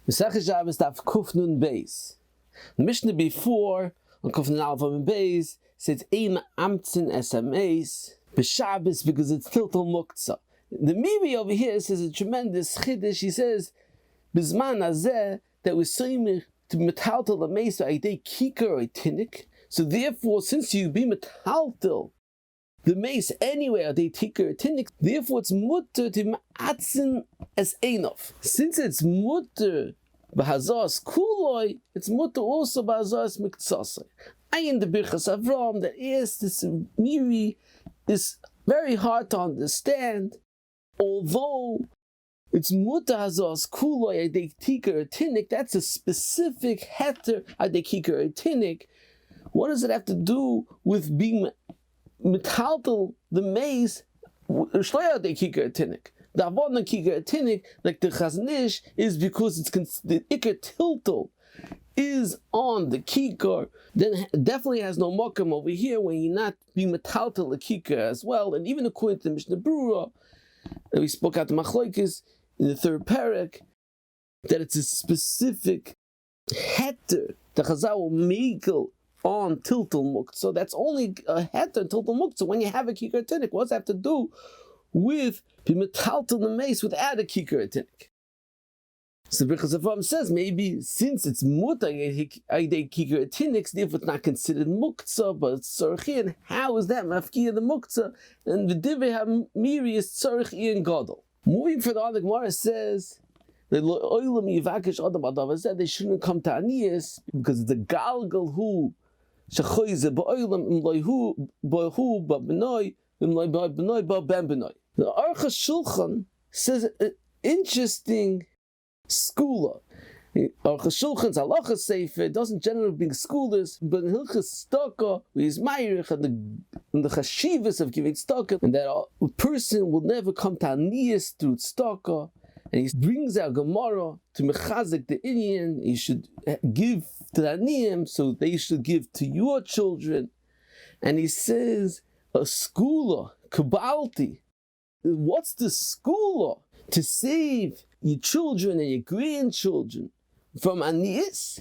Mesech Shabbos daf Kuf Nun Beis. The Mishnah before on Kuf Nun Aleph Nun Beis says Ein Amtzin es Meis b'Shabbos because it's tiltal muktzah. The Miri over here says a tremendous chiddush. He says Bizman Azeh that we're saying to metaltal the Meis aidei kikar or tinik. So therefore, since you be metaltal the Meis anyway aidei kikar or tinik, therefore it's mutter to ma'atzin as Einov. Since it's mutter b'hazas kuloi, it's mutter also b'hazas miktsasai. In the Birchas Avram that is this Miri is very hard to understand, although it's mutter hazas kuloi aidei kikar or tinik. That's a specific heter aidei kikar or tinik. What does it have to do with being metaltal the Meis shloya aidei kikar or tinik? The avon kikar tinik, like the Chaznish, is because it's the ikar tiltal is on the kikar. Then it definitely has no mokum over here when you're not being metaltal the kikar as well. And even according to the Mishnah Brura, that we spoke out the Machlokes in the third parak, that it's a specific heter the Chazal will make on tiltal muktzah. So that's only a heter tiltal muktzah when you have a kikar tinik. What does that have to do with be metaltal the Meis without a kikar tinik? So Birchas Avram says maybe since it's mutar aidei kikar tinik, therefore it's not considered muktzah, but it's tzorchi. And how is that mafkia the muktzah? And the divrei hamiri is tzorchi and gadol. Moving further on, the Gemara says that aveilim yivakesh adam adav said they shouldn't come to aniyas because the galgal who shechoize ba'olam imloihu ba'hu ba'benoi imloi ba'benoi ba'ben. The Aruch HaShulchan says an interesting schooler. Aruch HaShulchan's halacha sefer doesn't generally bring scholars, but in Hilchas Tzedakah, with his ma'irich and the chashivas of giving tzedakah, and that a person will never come to aniyas through tzedakah, and he brings out Gemara to mechazik the Indian. He should give to the aniyim, so they should give to your children. And he says a schooler kabalti. What's the school to save your children and your grandchildren from aniyas?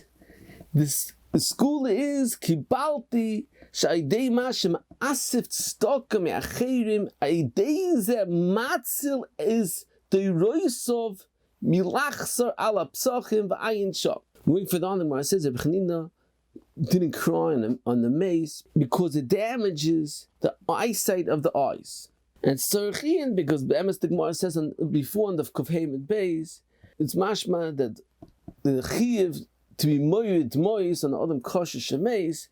The school is kibalti shaydei mashem asif tzedakah me'acherim aydei ze matzil is the roisov milachsar ala psachim v'ayin sham. Moving further on, the Gemara says that B'chanina didn't cry on the Meis because it damages the eyesight of the eyes. And tzorchian because the Gemara says before on the Kufheim and Beis, it's mashma that the chiv to be moyed mois on the Adam kosher shemeis.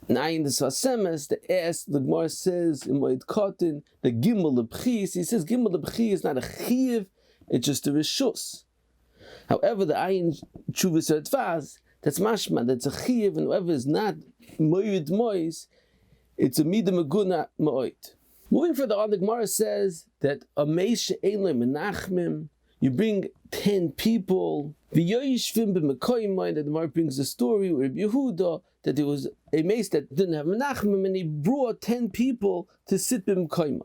Now in the Svasemes, the Gemara says in moyed cotton the gimel lebchis. He says gimel lebchis is not a chiv, it's just a rishus. However, the ayin chuvas advaz, that's mashma, that's a chiv, and whoever is not moyed mois, it's a midah meguna moed. Moving further on, the Gemara says that a Meis she'ein menachmim, you bring 10 people. V'yoyishvim b'mekoyim, that the Gemara brings the story with Rabbi Yehuda that there was a Meis that didn't have menachmim, and he brought 10 people to sit b'mekoyim.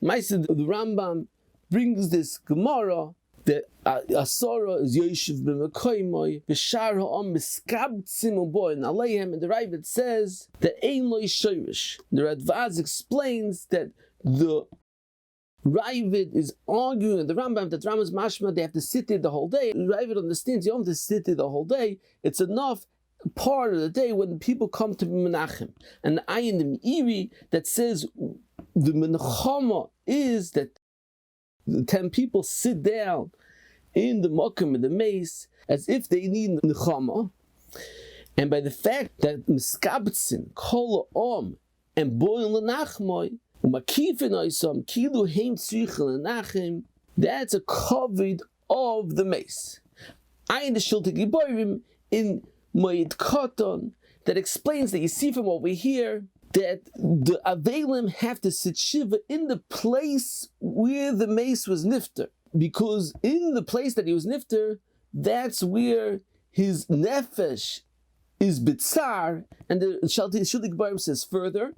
Meis, the Rambam brings this Gemara that Asara is Yoshev b'mekoyim, v'shar ha'am miskabtzim u'boy aleihem, and the Ravid says that ein lo shirish. The Radvaz explains that the Ravid is arguing with the Rambam that Rambam's mashma they have to sit there the whole day. The Ravid understands you don't have to sit there the whole day. It's enough part of the day when the people come to Menachem. And the ayin the Meiri that says the menachama is that the 10 people sit down in the mokum and the Meis as if they need nichum, and by the fact that miskabtzin kol om and boil lenachmoy umakifin oisam kilu heim tzrichel lenachem, that's a covered of the Meis. Ayin the shiltik giborim in moed koton that explains that you see from over here that the aveilim have to sit shiva in the place where the Meis was nifter, because in the place that he was nifter, that's where his nefesh is bitzar. And the Shiltik Barim says further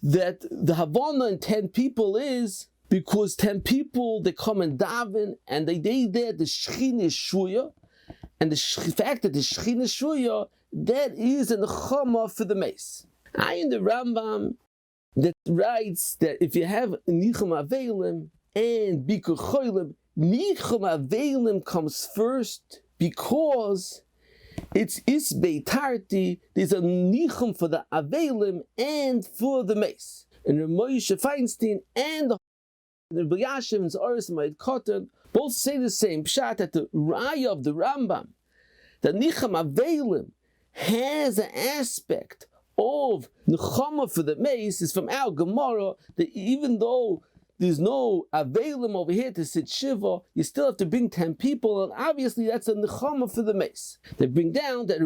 that the Havana in 10 people is because 10 people they come and daven and they there the shechin is shuya, And the fact that the Shechina Shuya, that is a nichum for the Meis. In the Rambam that writes that if you have nichum aveilim and bikur cholim, nichum aveilim comes first because it's isbei tarti. There's a nichum for the aveilim and for the Meis. And Moshe Feinstein and the Yashiv and Zoris Ma'id Kotan both say the same pshat, that the raya of the Rambam, that nichum aveilim has an aspect of nechama for the Meis, is from our Gemara, that even though there's no aveilim over here to sit shiva, you still have to bring 10 people, and obviously that's a nechama for the Meis. They bring down that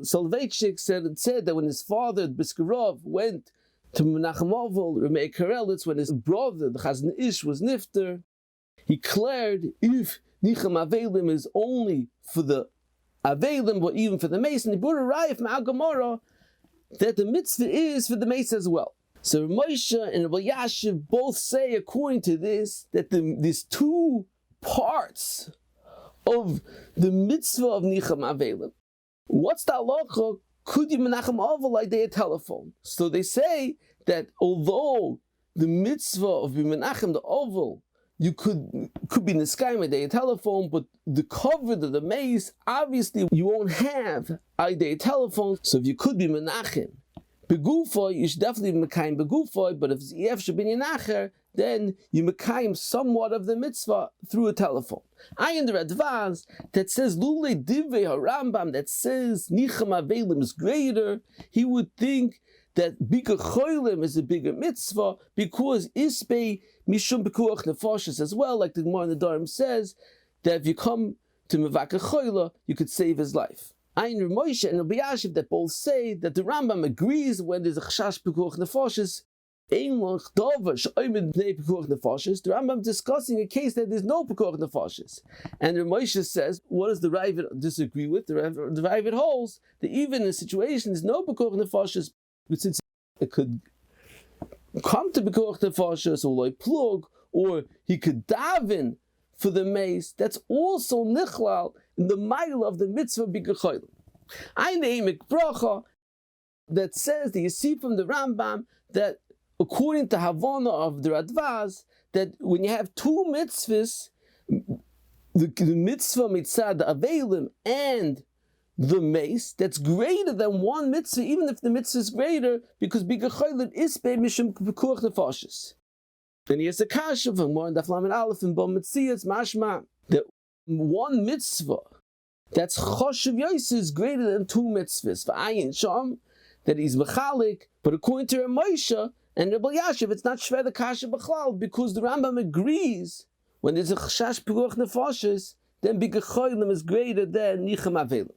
Soloveitchik said that when his father Biskarov went to Menachem Oval, Remei Karelitz, when his brother the Chazon Ish was nifter, he declared if nichum aveilim is only for the aveilim, but even for the Meis, and he brought a raya from our Gemara that the mitzvah is for the Meis as well. So Moshe and Rabbi Yashiv both say, according to this, that these two parts of the mitzvah of nichum aveilim. What's the halacha? Could you menachem oval like they a telephone? So they say that although the mitzvah of menachem the oval, you could be niskayim a day a telephone, but the cover of the Meis, obviously you won't have a day a telephone. So if you could be menachem begufoy, you should definitely be mekayim begufoy. But if it's should be nacher, then you mekayim somewhat of the mitzvah through a telephone. In the Radvaz that says lule divei harambam, that says nichum aveilim is greater, he would think that bikur cholim is a bigger mitzvah because isbei mishum pekuach nefashos as well, like the Gemara in the Dharam says that if you come to mevakeh choila, you could save his life. Ein Moshe and Rabbi Yashiv that both say that the Rambam agrees when there's a chashash pekuach nefashos. The Rambam discussing a case that there's no pekuach nefashos, and Moshe says, what does the Ravid disagree with? The Ravid holds that even in a situation there's no pekuach nefashos, but since it could come to pekuach nefashos or like plug, or he could daven for the Meis, that's also nichlal in the mile of the mitzvah bikur cholim. Ein eimik bracha that says that you see from the Rambam that according to Havana of the Radvaz, that when you have two mitzvahs, the mitzvah mitzad, the aveilim, and the Meis, that's greater than one mitzvah, even if the mitzvah is greater, because bikur cholim is be mishum pekuach nefashos. And he has a kasha from more Daf Lamed Aleph and Bom Metzias mashma that one mitzvah that's choshev yos is greater than two mitzvahs. For ayin sham that he's mechalik, but according to Moshe and Rabbi Yashiv, it's not shver the kasha b'chlal, because the Rambam agrees when there's a chashash pekuach nefashos, then bikur cholim is greater than nichum aveilim.